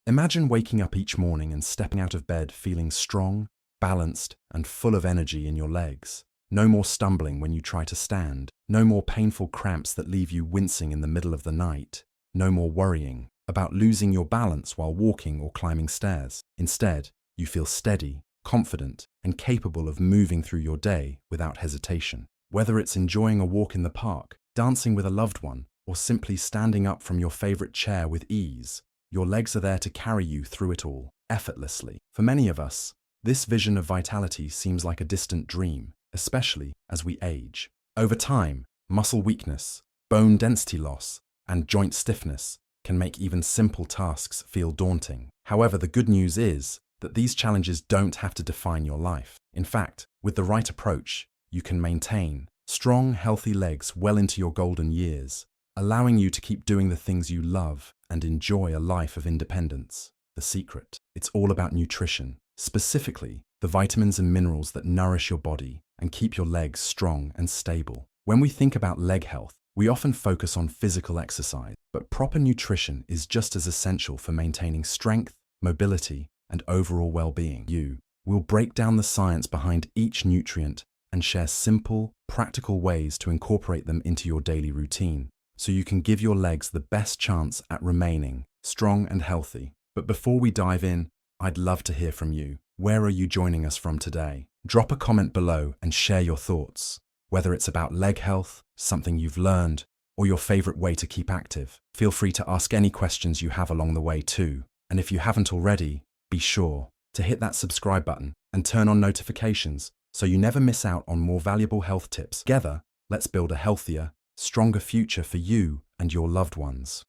Imagine waking up each morning and stepping out of bed feeling strong, balanced, and full of energy in your legs. No more stumbling when you try to stand. No more painful cramps that leave you wincing in the middle of the night. No more worrying about losing your balance while walking or climbing stairs. Instead, you feel steady, confident, and capable of moving through your day without hesitation. Whether it's enjoying a walk in the park, dancing with a loved one, or simply standing up from your favorite chair with ease, your legs are there to carry you through it all, effortlessly. For many of us, this vision of vitality seems like a distant dream, especially as we age. Over time, muscle weakness, bone density loss, and joint stiffness can make even simple tasks feel daunting. However, the good news is that these challenges don't have to define your life. In fact, with the right approach, you can maintain strong, healthy legs well into your golden years, allowing you to keep doing the things you love and enjoy a life of independence. The secret: it's all about nutrition, specifically the vitamins and minerals that nourish your body and keep your legs strong and stable. When we think about leg health, we often focus on physical exercise, but proper nutrition is just as essential for maintaining strength, mobility, and overall well-being. We'll break down the science behind each nutrient and share simple, practical ways to incorporate them into your daily routine, so you can give your legs the best chance at remaining strong and healthy. But before we dive in, I'd love to hear from you. Where are you joining us from today? Drop a comment below and share your thoughts. Whether it's about leg health, something you've learned, or your favorite way to keep active, feel free to ask any questions you have along the way too. And if you haven't already, be sure to hit that subscribe button and turn on notifications so you never miss out on more valuable health tips. Together, let's build a healthier, stronger future for you and your loved ones.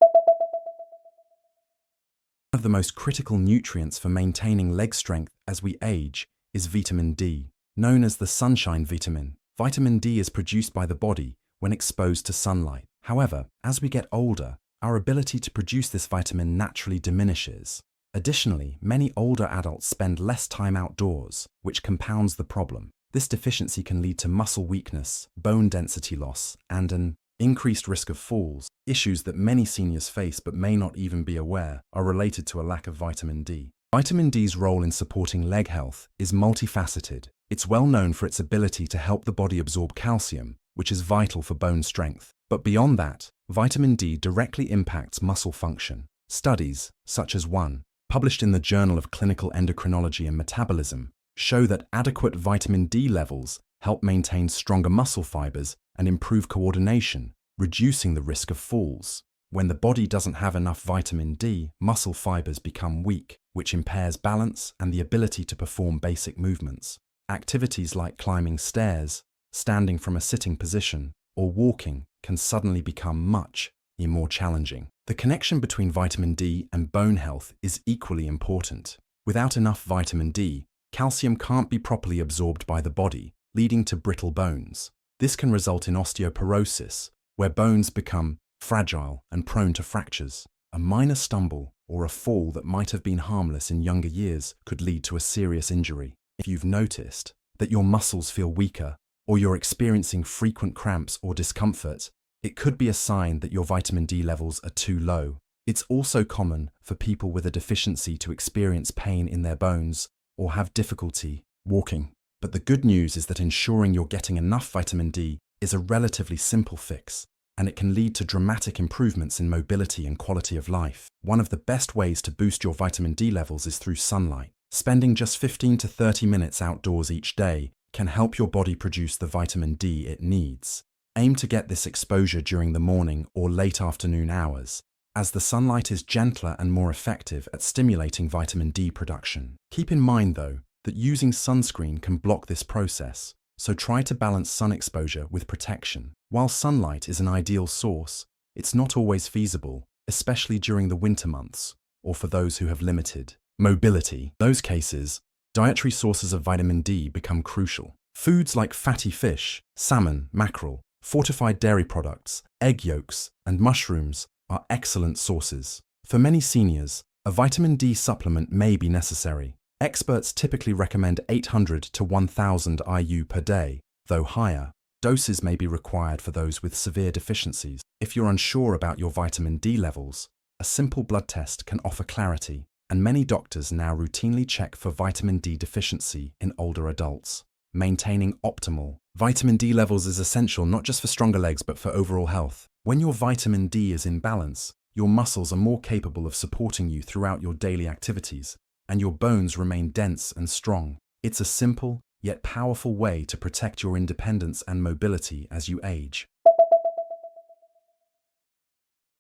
One of the most critical nutrients for maintaining leg strength as we age is vitamin D. Known as the sunshine vitamin, vitamin D is produced by the body when exposed to sunlight. However, as we get older, our ability to produce this vitamin naturally diminishes. Additionally, many older adults spend less time outdoors, which compounds the problem. This deficiency can lead to muscle weakness, bone density loss, and an increased risk of falls. Issues that many seniors face but may not even be aware are related to a lack of vitamin D. Vitamin D's role in supporting leg health is multifaceted. It's well known for its ability to help the body absorb calcium, which is vital for bone strength. But beyond that, vitamin D directly impacts muscle function. Studies, such as one published in the Journal of Clinical Endocrinology and Metabolism, show that adequate vitamin D levels help maintain stronger muscle fibers and improve coordination, reducing the risk of falls. When the body doesn't have enough vitamin D, muscle fibers become weak, which impairs balance and the ability to perform basic movements. Activities like climbing stairs, standing from a sitting position, or walking can suddenly become much more challenging. The connection between vitamin D and bone health is equally important. Without enough vitamin D, calcium can't be properly absorbed by the body, leading to brittle bones. This can result in osteoporosis, where bones become fragile and prone to fractures. A minor stumble or a fall that might have been harmless in younger years could lead to a serious injury. If you've noticed that your muscles feel weaker or you're experiencing frequent cramps or discomfort, it could be a sign that your vitamin D levels are too low. It's also common for people with a deficiency to experience pain in their bones or have difficulty walking. But the good news is that ensuring you're getting enough vitamin D is a relatively simple fix, and it can lead to dramatic improvements in mobility and quality of life. One of the best ways to boost your vitamin D levels is through sunlight. Spending just 15 to 30 minutes outdoors each day can help your body produce the vitamin D it needs. Aim to get this exposure during the morning or late afternoon hours, as the sunlight is gentler and more effective at stimulating vitamin D production. Keep in mind, though, that using sunscreen can block this process, so try to balance sun exposure with protection. While sunlight is an ideal source, it's not always feasible, especially during the winter months or for those who have limited mobility. In those cases, dietary sources of vitamin D become crucial. Foods like fatty fish, salmon, mackerel, fortified dairy products, egg yolks, and mushrooms are excellent sources. For many seniors, a vitamin D supplement may be necessary. Experts typically recommend 800 to 1000 IU per day, though higher doses may be required for those with severe deficiencies. If you're unsure about your vitamin D levels, a simple blood test can offer clarity. and many doctors now routinely check for vitamin D deficiency in older adults. Maintaining optimal vitamin D levels is essential not just for stronger legs but for overall health. When your vitamin D is in balance, your muscles are more capable of supporting you throughout your daily activities, and your bones remain dense and strong. It's a simple, yet powerful way to protect your independence and mobility as you age.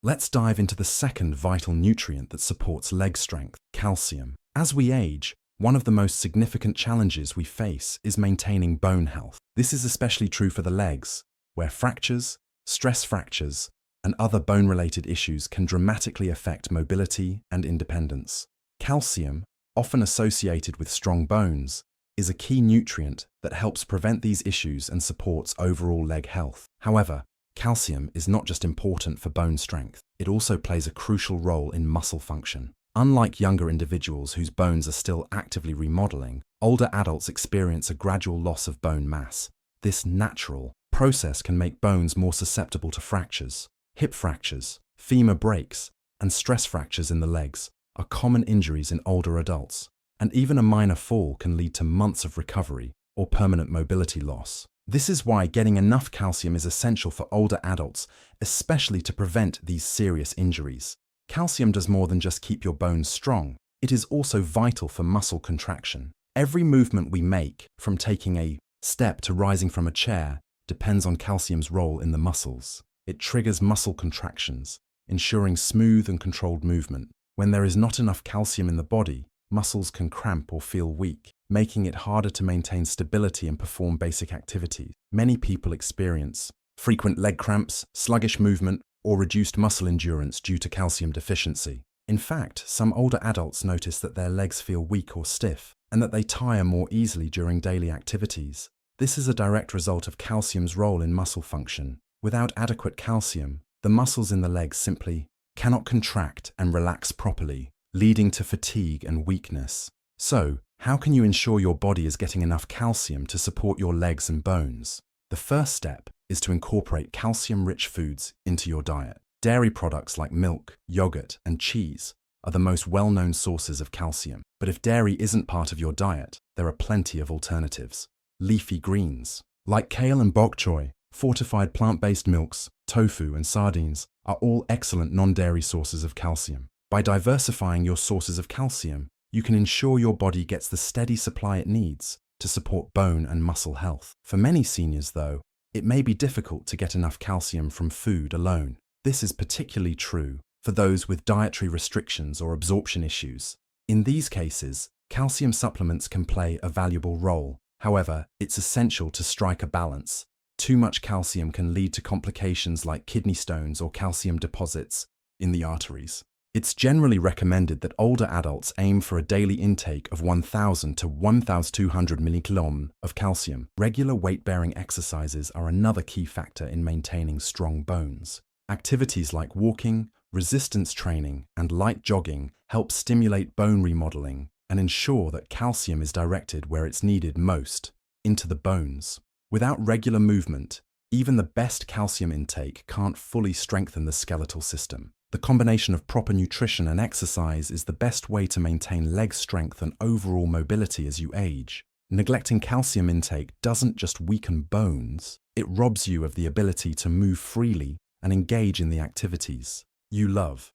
Let's dive into the second vital nutrient that supports leg strength, calcium. As we age, one of the most significant challenges we face is maintaining bone health. This is especially true for the legs, where fractures, stress fractures, and other bone-related issues can dramatically affect mobility and independence. Calcium, often associated with strong bones, is a key nutrient that helps prevent these issues and supports overall leg health. However, calcium is not just important for bone strength, it also plays a crucial role in muscle function. Unlike younger individuals whose bones are still actively remodeling, older adults experience a gradual loss of bone mass. This natural process can make bones more susceptible to fractures. Hip fractures, femur breaks, and stress fractures in the legs are common injuries in older adults, and even a minor fall can lead to months of recovery or permanent mobility loss. This is why getting enough calcium is essential for older adults, especially to prevent these serious injuries. Calcium does more than just keep your bones strong. It is also vital for muscle contraction. Every movement we make, from taking a step to rising from a chair, depends on calcium's role in the muscles. It triggers muscle contractions, ensuring smooth and controlled movement. When there is not enough calcium in the body, muscles can cramp or feel weak, making it harder to maintain stability and perform basic activities. Many people experience frequent leg cramps, sluggish movement, or reduced muscle endurance due to calcium deficiency. In fact, some older adults notice that their legs feel weak or stiff, and that they tire more easily during daily activities. This is a direct result of calcium's role in muscle function. Without adequate calcium, the muscles in the legs simply cannot contract and relax properly, leading to fatigue and weakness. So, how can you ensure your body is getting enough calcium to support your legs and bones? The first step is to incorporate calcium-rich foods into your diet. Dairy products like milk, yogurt, and cheese are the most well-known sources of calcium. But if dairy isn't part of your diet, there are plenty of alternatives. Leafy greens, like kale and bok choy, fortified plant-based milks, tofu, and sardines are all excellent non-dairy sources of calcium. By diversifying your sources of calcium, you can ensure your body gets the steady supply it needs to support bone and muscle health. For many seniors, though, it may be difficult to get enough calcium from food alone. This is particularly true for those with dietary restrictions or absorption issues. In these cases, calcium supplements can play a valuable role. However, it's essential to strike a balance. Too much calcium can lead to complications like kidney stones or calcium deposits in the arteries. It's generally recommended that older adults aim for a daily intake of 1,000 to 1,200 mg of calcium. Regular weight-bearing exercises are another key factor in maintaining strong bones. Activities like walking, resistance training, and light jogging help stimulate bone remodeling and ensure that calcium is directed where it's needed most, into the bones. Without regular movement, even the best calcium intake can't fully strengthen the skeletal system. The combination of proper nutrition and exercise is the best way to maintain leg strength and overall mobility as you age. Neglecting calcium intake doesn't just weaken bones, it robs you of the ability to move freely and engage in the activities you love,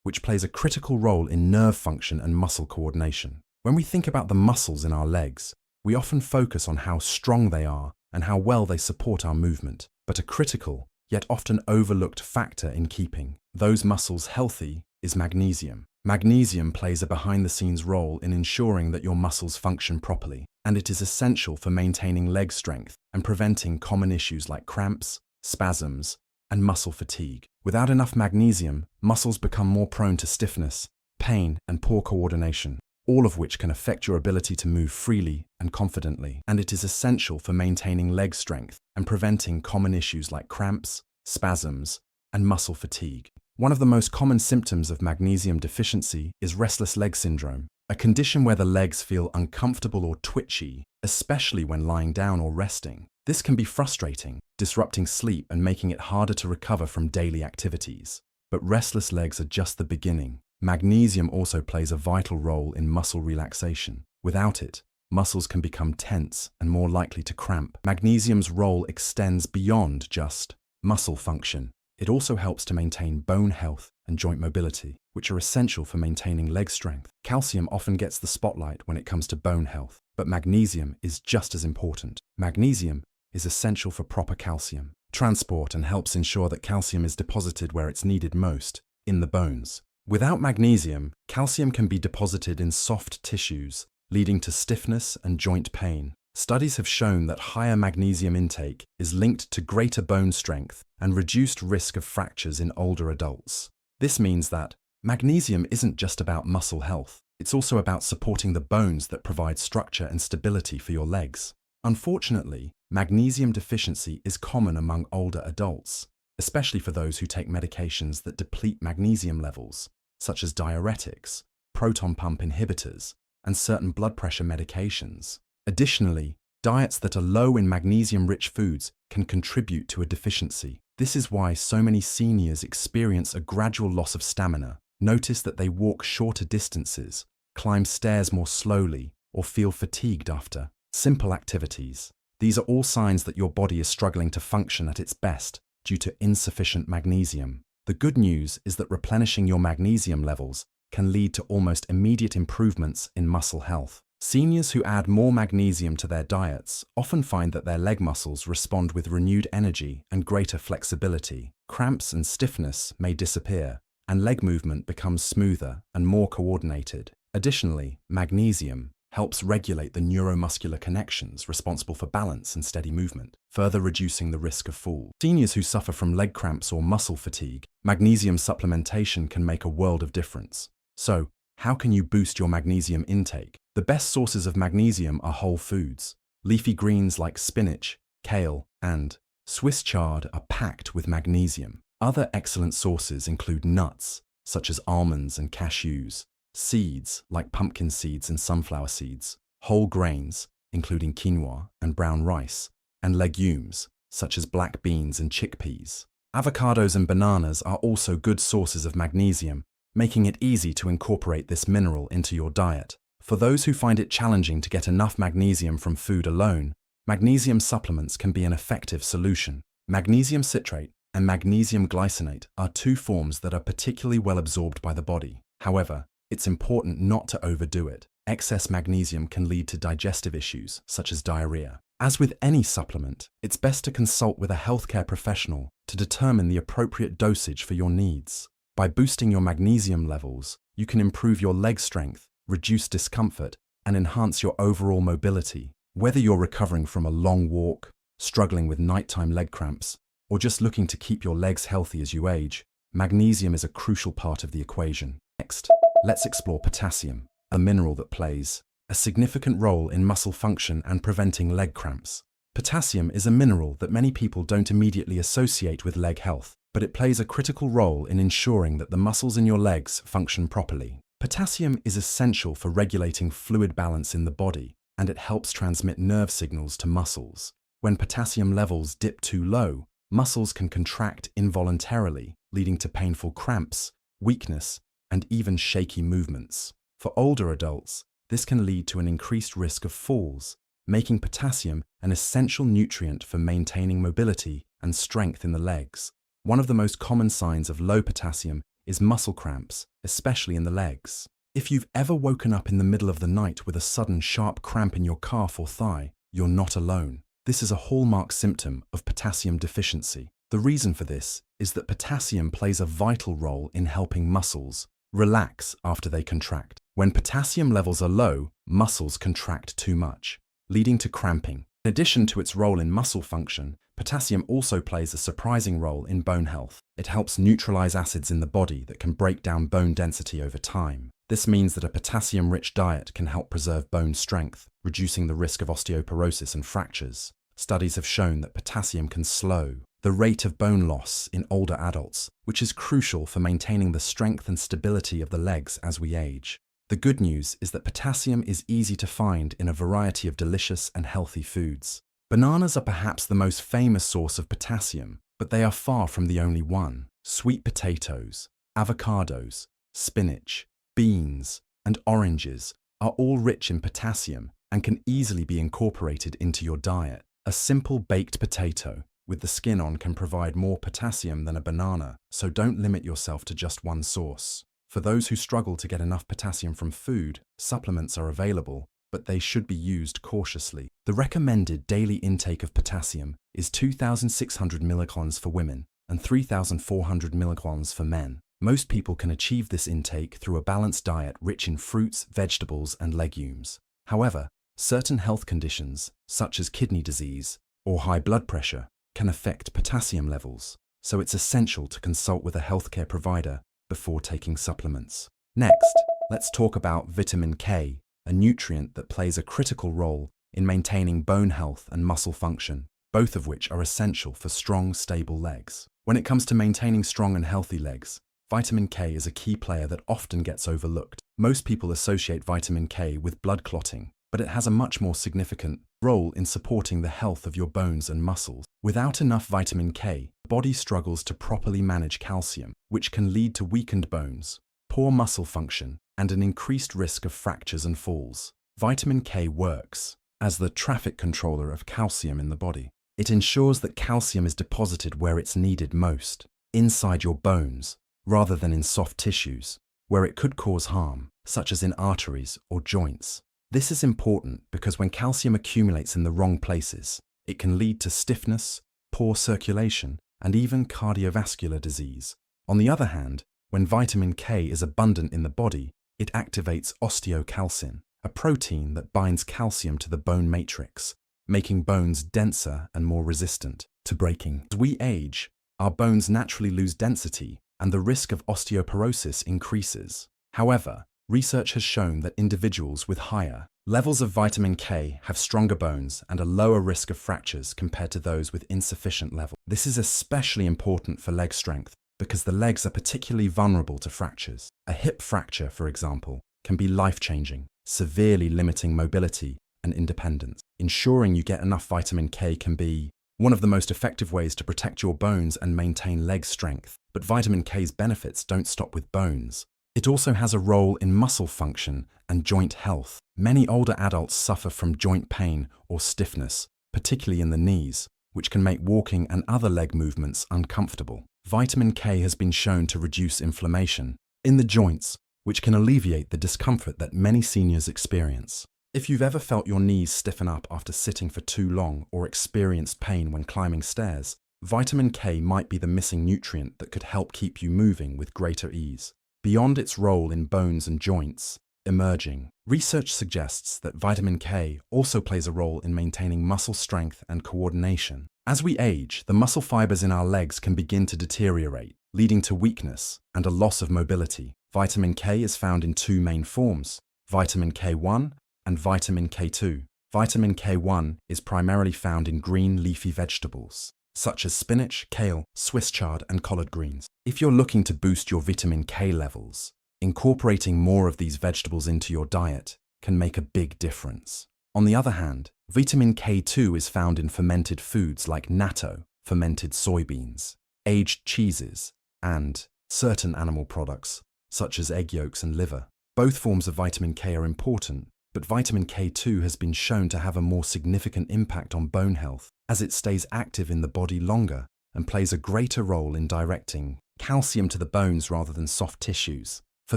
which plays a critical role in nerve function and muscle coordination. When we think about the muscles in our legs, we often focus on how strong they are and how well they support our movement, but a critical, yet often overlooked factor in keeping those muscles healthy is magnesium. Magnesium plays a behind-the-scenes role in ensuring that your muscles function properly, and it is essential for maintaining leg strength and preventing common issues like cramps, spasms, and muscle fatigue. Without enough magnesium, muscles become more prone to stiffness, pain, and poor coordination, all of which can affect your ability to move freely and confidently. And it is essential for maintaining leg strength and preventing common issues like cramps, spasms, and muscle fatigue. One of the most common symptoms of magnesium deficiency is restless leg syndrome, a condition where the legs feel uncomfortable or twitchy, especially when lying down or resting. This can be frustrating, disrupting sleep and making it harder to recover from daily activities. But restless legs are just the beginning. Magnesium also plays a vital role in muscle relaxation. Without it, muscles can become tense and more likely to cramp. Magnesium's role extends beyond just muscle function. It also helps to maintain bone health and joint mobility, which are essential for maintaining leg strength. Calcium often gets the spotlight when it comes to bone health, but magnesium is just as important. Magnesium is essential for proper calcium transport and helps ensure that calcium is deposited where it's needed most, in the bones. Without magnesium, calcium can be deposited in soft tissues, leading to stiffness and joint pain. Studies have shown that higher magnesium intake is linked to greater bone strength and reduced risk of fractures in older adults. This means that magnesium isn't just about muscle health, it's also about supporting the bones that provide structure and stability for your legs. Unfortunately, magnesium deficiency is common among older adults, especially for those who take medications that deplete magnesium levels, such as diuretics, proton pump inhibitors, and certain blood pressure medications. Additionally, diets that are low in magnesium-rich foods can contribute to a deficiency. This is why so many seniors experience a gradual loss of stamina. Notice that they walk shorter distances, climb stairs more slowly, or feel fatigued after simple activities. These are all signs that your body is struggling to function at its best due to insufficient magnesium. The good news is that replenishing your magnesium levels can lead to almost immediate improvements in muscle health. Seniors who add more magnesium to their diets often find that their leg muscles respond with renewed energy and greater flexibility. Cramps and stiffness may disappear, and leg movement becomes smoother and more coordinated. Additionally, magnesium helps regulate the neuromuscular connections responsible for balance and steady movement, further reducing the risk of fall. Seniors who suffer from leg cramps or muscle fatigue, magnesium supplementation can make a world of difference. So, how can you boost your magnesium intake? The best sources of magnesium are whole foods. Leafy greens like spinach, kale, and Swiss chard are packed with magnesium. Other excellent sources include nuts, such as almonds and cashews, seeds like pumpkin seeds and sunflower seeds, whole grains, including quinoa and brown rice, and legumes, such as black beans and chickpeas. Avocados and bananas are also good sources of magnesium, making it easy to incorporate this mineral into your diet. For those who find it challenging to get enough magnesium from food alone, magnesium supplements can be an effective solution. Magnesium citrate and magnesium glycinate are two forms that are particularly well absorbed by the body. However, it's important not to overdo it. Excess magnesium can lead to digestive issues, such as diarrhea. As with any supplement, it's best to consult with a healthcare professional to determine the appropriate dosage for your needs. By boosting your magnesium levels, you can improve your leg strength, reduce discomfort, and enhance your overall mobility. Whether you're recovering from a long walk, struggling with nighttime leg cramps, or just looking to keep your legs healthy as you age, magnesium is a crucial part of the equation. Next, let's explore potassium, a mineral that plays a significant role in muscle function and preventing leg cramps. Potassium is a mineral that many people don't immediately associate with leg health, but it plays a critical role in ensuring that the muscles in your legs function properly. Potassium is essential for regulating fluid balance in the body, and it helps transmit nerve signals to muscles. When potassium levels dip too low, muscles can contract involuntarily, leading to painful cramps, weakness, and even shaky movements. For older adults, this can lead to an increased risk of falls, making potassium an essential nutrient for maintaining mobility and strength in the legs. One of the most common signs of low potassium is muscle cramps, especially in the legs. If you've ever woken up in the middle of the night with a sudden sharp cramp in your calf or thigh, you're not alone. This is a hallmark symptom of potassium deficiency. The reason for this is that potassium plays a vital role in helping muscles relax after they contract. When potassium levels are low, muscles contract too much, leading to cramping. In addition to its role in muscle function, potassium also plays a surprising role in bone health. It helps neutralize acids in the body that can break down bone density over time. This means that a potassium-rich diet can help preserve bone strength, reducing the risk of osteoporosis and fractures. Studies have shown that potassium can slow the rate of bone loss in older adults, which is crucial for maintaining the strength and stability of the legs as we age. The good news is that potassium is easy to find in a variety of delicious and healthy foods. Bananas are perhaps the most famous source of potassium, but they are far from the only one. Sweet potatoes, avocados, spinach, beans, and oranges are all rich in potassium and can easily be incorporated into your diet. A simple baked potato with the skin on can provide more potassium than a banana, so don't limit yourself to just one source. For those who struggle to get enough potassium from food, supplements are available, but they should be used cautiously. The recommended daily intake of potassium is 2,600 milligrams for women and 3,400 milligrams for men. Most people can achieve this intake through a balanced diet rich in fruits, vegetables, and legumes. However, certain health conditions, such as kidney disease or high blood pressure, can affect potassium levels, so it's essential to consult with a healthcare provider before taking supplements. Next, let's talk about vitamin K, a nutrient that plays a critical role in maintaining bone health and muscle function, both of which are essential for strong, stable legs. When it comes to maintaining strong and healthy legs, vitamin K is a key player that often gets overlooked. Most people associate vitamin K with blood clotting, but it has a much more significant role in supporting the health of your bones and muscles. Without enough vitamin K, the body struggles to properly manage calcium, which can lead to weakened bones, poor muscle function, and an increased risk of fractures and falls. Vitamin K works as the traffic controller of calcium in the body. It ensures that calcium is deposited where it's needed most, inside your bones, rather than in soft tissues, where it could cause harm, such as in arteries or joints. This is important because when calcium accumulates in the wrong places, it can lead to stiffness, poor circulation, and even cardiovascular disease. On the other hand, when vitamin K is abundant in the body, it activates osteocalcin, a protein that binds calcium to the bone matrix, making bones denser and more resistant to breaking. As we age, our bones naturally lose density, and the risk of osteoporosis increases. However, research has shown that individuals with higher levels of vitamin K have stronger bones and a lower risk of fractures compared to those with insufficient levels. This is especially important for leg strength because the legs are particularly vulnerable to fractures. A hip fracture, for example, can be life-changing, severely limiting mobility and independence. Ensuring you get enough vitamin K can be one of the most effective ways to protect your bones and maintain leg strength. But vitamin K's benefits don't stop with bones. It also has a role in muscle function and joint health. Many older adults suffer from joint pain or stiffness, particularly in the knees, which can make walking and other leg movements uncomfortable. Vitamin K has been shown to reduce inflammation in the joints, which can alleviate the discomfort that many seniors experience. If you've ever felt your knees stiffen up after sitting for too long or experienced pain when climbing stairs, vitamin K might be the missing nutrient that could help keep you moving with greater ease. Beyond its role in bones and joints, emerging research suggests that vitamin K also plays a role in maintaining muscle strength and coordination. As we age, the muscle fibers in our legs can begin to deteriorate, leading to weakness and a loss of mobility. Vitamin K is found in two main forms, vitamin K1 and vitamin K2. Vitamin K1 is primarily found in green leafy vegetables, such as spinach, kale, Swiss chard, and collard greens. If you're looking to boost your vitamin K levels, incorporating more of these vegetables into your diet can make a big difference. On the other hand, vitamin K2 is found in fermented foods like natto, fermented soybeans, aged cheeses, and certain animal products, such as egg yolks and liver. Both forms of vitamin K are important, but vitamin K2 has been shown to have a more significant impact on bone health, as it stays active in the body longer and plays a greater role in directing calcium to the bones rather than soft tissues. For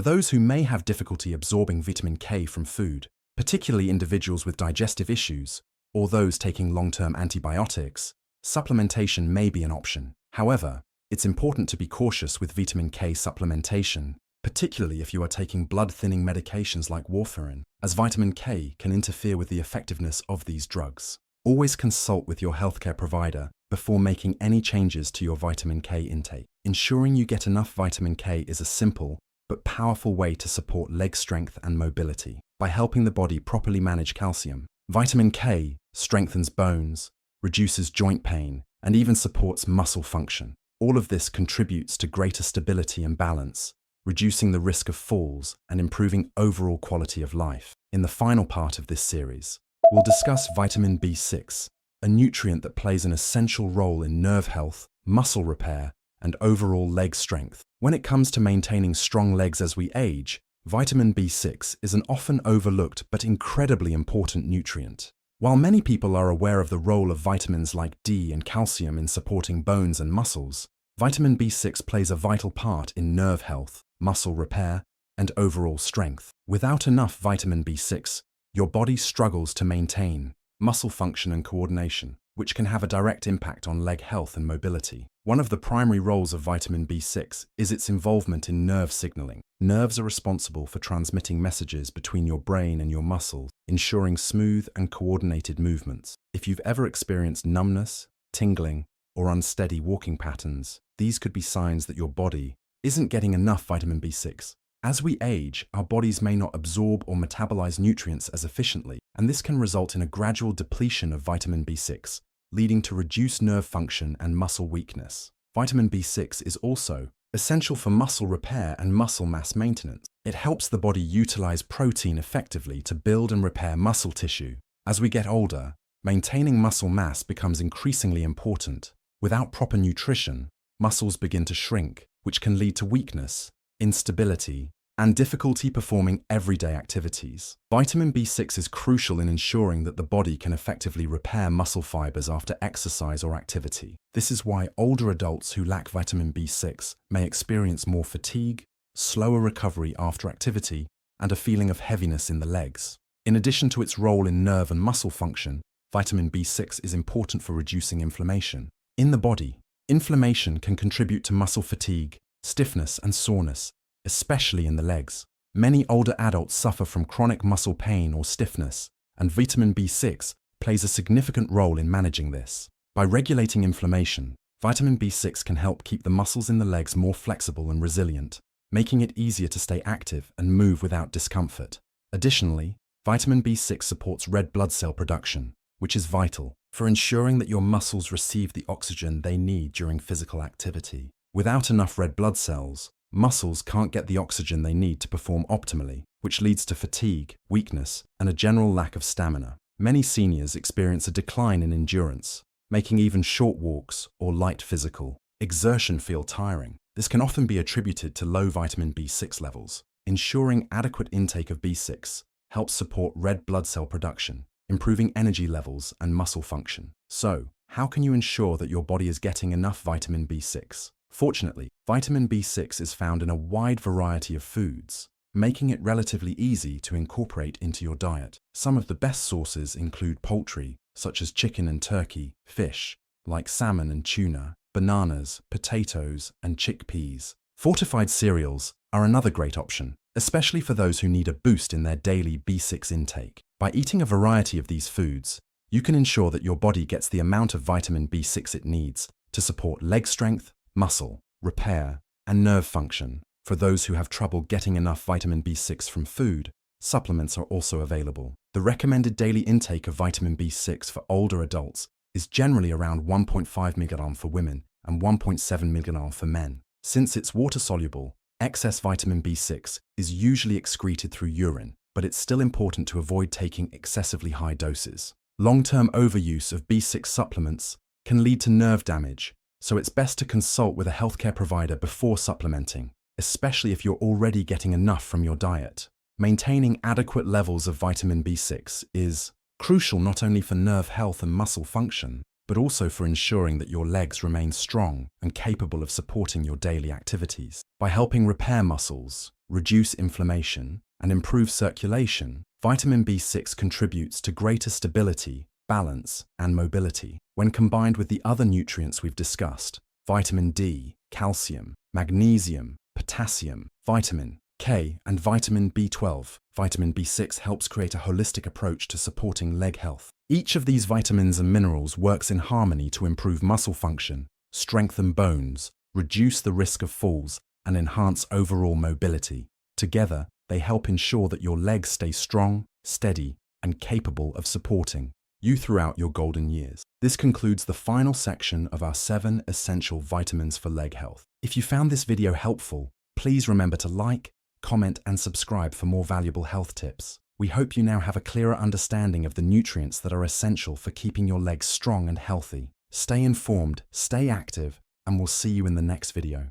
those who may have difficulty absorbing vitamin K from food, particularly individuals with digestive issues or those taking long-term antibiotics, supplementation may be an option. However, it's important to be cautious with vitamin K supplementation, particularly if you are taking blood-thinning medications like warfarin, as vitamin K can interfere with the effectiveness of these drugs. Always consult with your healthcare provider before making any changes to your vitamin K intake. Ensuring you get enough vitamin K is a simple but powerful way to support leg strength and mobility. By helping the body properly manage calcium, vitamin K strengthens bones, reduces joint pain, and even supports muscle function. All of this contributes to greater stability and balance, reducing the risk of falls and improving overall quality of life. In the final part of this series, we'll discuss vitamin B6, a nutrient that plays an essential role in nerve health, muscle repair, and overall leg strength. When it comes to maintaining strong legs as we age, vitamin B6 is an often overlooked but incredibly important nutrient. While many people are aware of the role of vitamins like D and calcium in supporting bones and muscles, vitamin B6 plays a vital part in nerve health, muscle repair, and overall strength. Without enough vitamin B6, your body struggles to maintain muscle function and coordination, which can have a direct impact on leg health and mobility. One of the primary roles of vitamin B6 is its involvement in nerve signaling. Nerves are responsible for transmitting messages between your brain and your muscles, ensuring smooth and coordinated movements. If you've ever experienced numbness, tingling, or unsteady walking patterns, these could be signs that your body isn't getting enough vitamin B6. As we age, our bodies may not absorb or metabolize nutrients as efficiently, and this can result in a gradual depletion of vitamin B6, leading to reduced nerve function and muscle weakness. Vitamin B6 is also essential for muscle repair and muscle mass maintenance. It helps the body utilize protein effectively to build and repair muscle tissue. As we get older, maintaining muscle mass becomes increasingly important. Without proper nutrition, muscles begin to shrink, which can lead to weakness, instability, and difficulty performing everyday activities. Vitamin B6 is crucial in ensuring that the body can effectively repair muscle fibers after exercise or activity. This is why older adults who lack vitamin B6 may experience more fatigue, slower recovery after activity, and a feeling of heaviness in the legs. In addition to its role in nerve and muscle function, vitamin B6 is important for reducing inflammation. In the body, inflammation can contribute to muscle fatigue, stiffness, and soreness, especially in the legs. Many older adults suffer from chronic muscle pain or stiffness, and vitamin B6 plays a significant role in managing this. By regulating inflammation, vitamin B6 can help keep the muscles in the legs more flexible and resilient, making it easier to stay active and move without discomfort. Additionally, vitamin B6 supports red blood cell production, which is vital for ensuring that your muscles receive the oxygen they need during physical activity. Without enough red blood cells, muscles can't get the oxygen they need to perform optimally, which leads to fatigue, weakness, and a general lack of stamina. Many seniors experience a decline in endurance, making even short walks or light physical exertion feel tiring. This can often be attributed to low vitamin B6 levels. Ensuring adequate intake of B6 helps support red blood cell production, improving energy levels and muscle function. So, how can you ensure that your body is getting enough vitamin B6? Fortunately, vitamin B6 is found in a wide variety of foods, making it relatively easy to incorporate into your diet. Some of the best sources include poultry, such as chicken and turkey, fish, like salmon and tuna, bananas, potatoes, and chickpeas. Fortified cereals are another great option, especially for those who need a boost in their daily B6 intake. By eating a variety of these foods, you can ensure that your body gets the amount of vitamin B6 it needs to support leg strength, muscle repair, and nerve function. For those who have trouble getting enough vitamin B6 from food, supplements are also available. The recommended daily intake of vitamin B6 for older adults is generally around 1.5 mg for women and 1.7 mg for men. Since it's water-soluble, excess vitamin B6 is usually excreted through urine, but it's still important to avoid taking excessively high doses. Long-term overuse of B6 supplements can lead to nerve damage, so it's best to consult with a healthcare provider before supplementing, especially if you're already getting enough from your diet. Maintaining adequate levels of vitamin B6 is crucial not only for nerve health and muscle function, but also for ensuring that your legs remain strong and capable of supporting your daily activities. By helping repair muscles, reduce inflammation, and improve circulation, vitamin B6 contributes to greater stability, balance, and mobility. When combined with the other nutrients we've discussed, vitamin D, calcium, magnesium, potassium, vitamin K, and vitamin B12, vitamin B6 helps create a holistic approach to supporting leg health. Each of these vitamins and minerals works in harmony to improve muscle function, strengthen bones, reduce the risk of falls, and enhance overall mobility. Together, they help ensure that your legs stay strong, steady, and capable of supporting you throughout your golden years. This concludes the final section of our 7 essential vitamins for leg health. If you found this video helpful, please remember to like, comment, and subscribe for more valuable health tips. We hope you now have a clearer understanding of the nutrients that are essential for keeping your legs strong and healthy. Stay informed, stay active, and we'll see you in the next video.